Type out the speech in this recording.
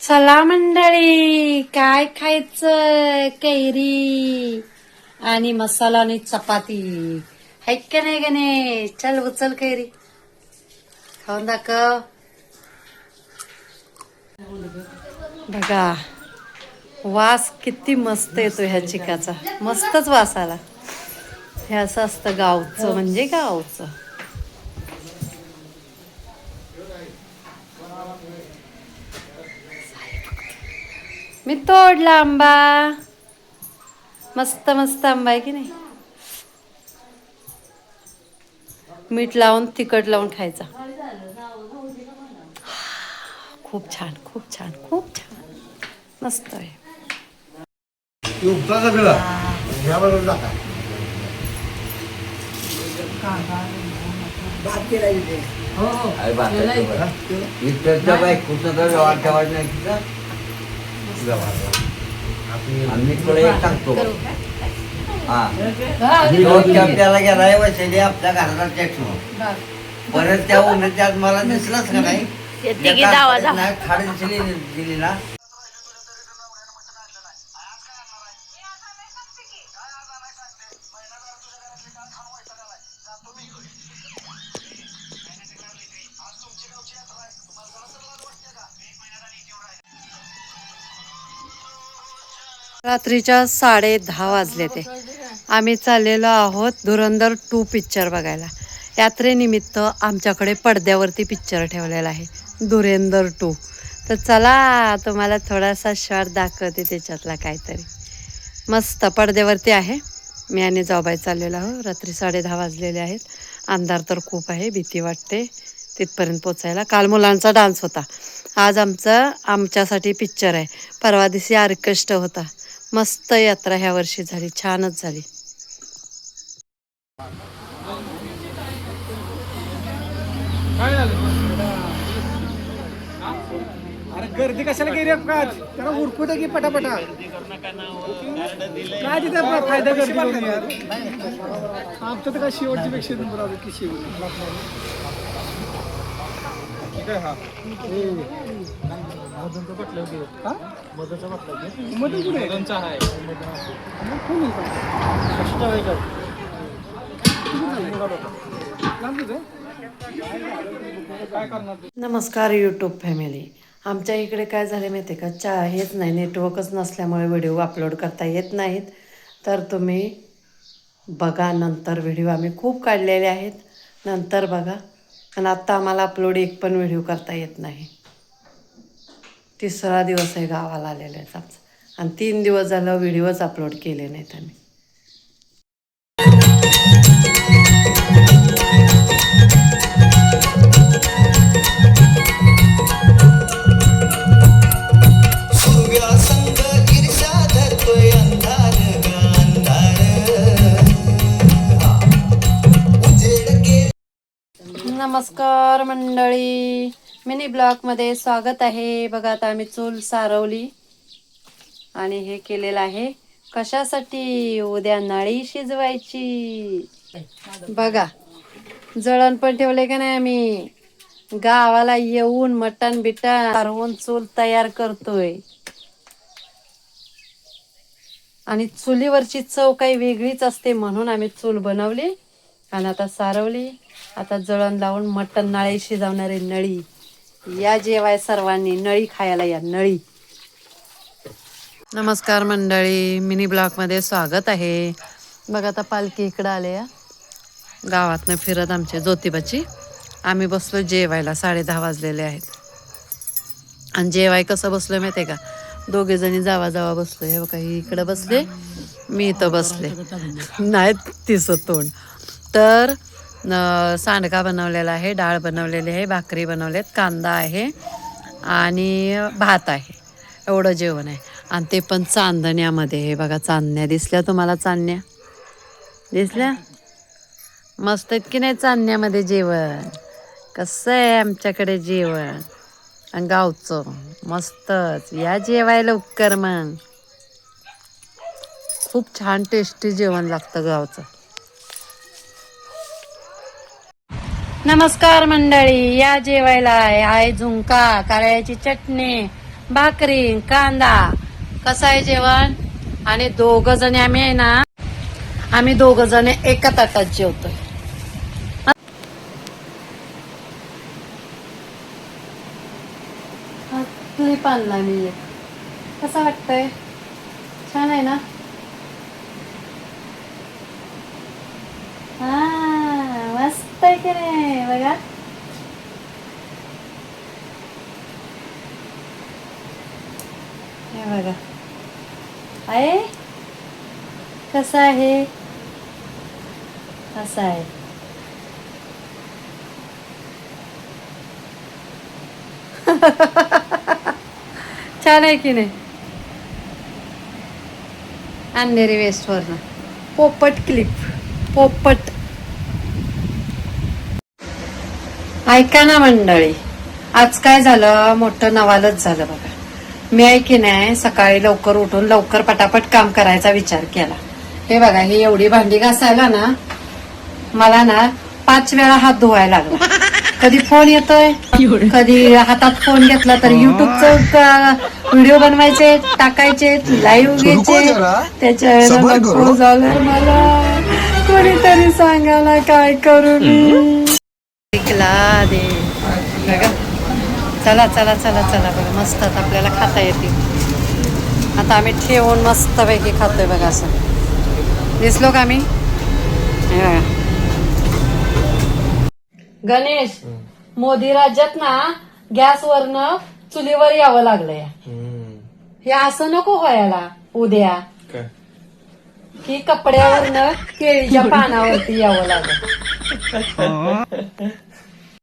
चला मंडळी, काय खायचं? कैरी आणि मसाला आणि चपाती है का नाही गणे? चल उचल कैरी, खाऊन दाखव. बघा वास किती मस्त येतो ह्या चिकाचा, मस्तच वास आला. हे असं असतं गावचं, म्हणजे गावचं. मी तोडला आंबा, मस्त मस्त आंबा आहे की नाही. मीठ लावून तिखट लावून खायचा. खूप छान, खूप छान, खूप छान, मस्त आहे. टाकतो आपल्याला गेलाय वैशाली आपल्या घराचा टॅक्स परत त्या उन्हाच्यात मला दिसलंच का नाही. खाडी दिली ना. रात्रीच्या 10:30 वाजले ते. आम्ही चाललेलो आहोत धुरंधर 2 पिक्चर बघायला. यात्रेनिमित्त आमच्याकडे पडद्यावरती पिक्चर ठेवलेला आहे, धुरंधर 2. तर चला तुम्हाला थोडासा शॉर्ट दाखवते त्याच्यातला काहीतरी. मस्त पडद्यावरती आहे. मी आणि जाऊबाई चाललेलो आहो. रात्री 10:30 वाजलेले आहेत. अंधार तर खूप आहे, भीती वाटते तिथपर्यंत पोचायला. काल मुलांचा डान्स होता, आज आमच्यासाठी पिक्चर आहे. परवा दिवशी ऑर्केस्ट्रा होता. मस्त यात्रा ह्या वर्षी झाली, छानच झाली. अरे गर्दी कशाला गेली काय? त्याला उरकू दे की पटापटा. काय तिथे फायदा गर्दी करून यार. आमचं तर काय शेवटची पेक्षा नंबर आलो की शेवट. ठीक आहे. हा मधूनचा बटलं घे. हा मधूनचा बटलं घे. मधून कुठे मधूनचा आहे. मग कोण येईल कष्ट आहे का? नमस्कार यूट्यूब फॅमिली. आमच्या इकडे काय झाले माहिती आहे का, हेच नाही, नेटवर्कच नसल्यामुळे व्हिडिओ अपलोड करता येत नाहीत. तर तुम्ही बघा नंतर. व्हिडिओ आम्ही खूप काढलेले आहेत, नंतर बघा. आणि आत्ता आम्हाला अपलोड एक पण व्हिडिओ करता येत नाही. 3रा दिवस आहे गावाला आलेले आहेत आमचं, आणि 3 दिवस झालं व्हिडिओच अपलोड केले नाहीत आम्ही. नमस्कार मंडळी, मिनी ब्लॉगमध्ये स्वागत आहे. बघा आता आम्ही चूल सारवली आणि हे केलेलं आहे. कशासाठी? उद्या नळी शिजवायची. बघा जळण पण ठेवले का नाही. आम्ही गावाला येऊन मटण बिटन सारवून चूल तयार करतोय. आणि चुलीवरची चव काही वेगळीच असते, म्हणून आम्ही चूल बनवली आणि आता सारवली. आता जळण लावून मटण नळी शिजवणारी नळी. या जेवाय सर्वांनी, नळी खायला या, नळी. नमस्कार मंडळी, मिनी ब्लॉगमध्ये स्वागत आहे. बघा आता पालखी इकडं आले या गावातनं फिरत आमच्या ज्योतिबाची. आम्ही बसलो जेवायला, 10:30 वाजलेले आहेत. आणि जेवाय कसं बसलो माहिती आहे का, 2 जणी जावा बसलो. हे बघा इकडं बसले, मी इथं बसले, नाही तिचं तोंड. तर सांडगा बनवलेला आहे, डाळ बनवलेली आहे, भाकरी बनवलेत, कांदा आहे आणि भात आहे. एवढं जेवण आहे. आणि ते पण चांदण्यामध्ये. हे बघा चांदण्या दिसल्या तुम्हाला? चांदण्या दिसल्या? मस्त आहेत की नाही चांदण्यामध्ये जेवण? कसं आहे आमच्याकडे जेवण, आणि गावचं मस्तच. या जेवायला उपकर. मग खूप छान टेस्टी जेवण लागतं गावचं. नमस्कार मंडळी, या जेवायला आहे झुणका, कारळ्याची चटणी, भाकरी कांदा. कसं आहे जेवण? आणि 2 जण आम्ही आहे ना, आम्ही 2 जण एका ताटात जेवतोय. क्लिप आणला मी एक. कसं वाटतंय? छान आहे ना? हा मस्त आहे की नाही बघा. हे बघा आहे कसं आहे. असं आहे. छान आहे की नाही? अंधेरी वेस्ट वरनं पोपट क्लिप. पोपट. ऐका ना मंडळी, आज काय झालं, मोठं नवालच झालं बघा. मी आहे की नाही सकाळी लवकर उठून लवकर पटापट काम करायचा विचार केला. हे बघा, ही एवढी भांडी घासायला ना मला ना 5 वेळा हात धुवायला लागला. कधी फोन येतोय, कधी हातात फोन घेतला तर युट्यूबचं व्हिडिओ बनवायचे, टाकायचे, लाईव्ह घ्यायचे. त्याच्या नको झालं मला. कोणीतरी सांगायला काय करू मी. ऐकला दे बघा. चला चला चला चला बघा, मस्त आपल्याला खाता येते. आता आम्ही ठेवून मस्तपैकी खातोय बघा. असं दिसलो का आम्ही? हे बघा. गणेश, मोदी राज्यात ना गॅसवरनं चुलीवर यावं लागलंय. हे असं नको व्हायला उद्या की कपड्यावरनं केळीच्या पानावरती यावं लागलं.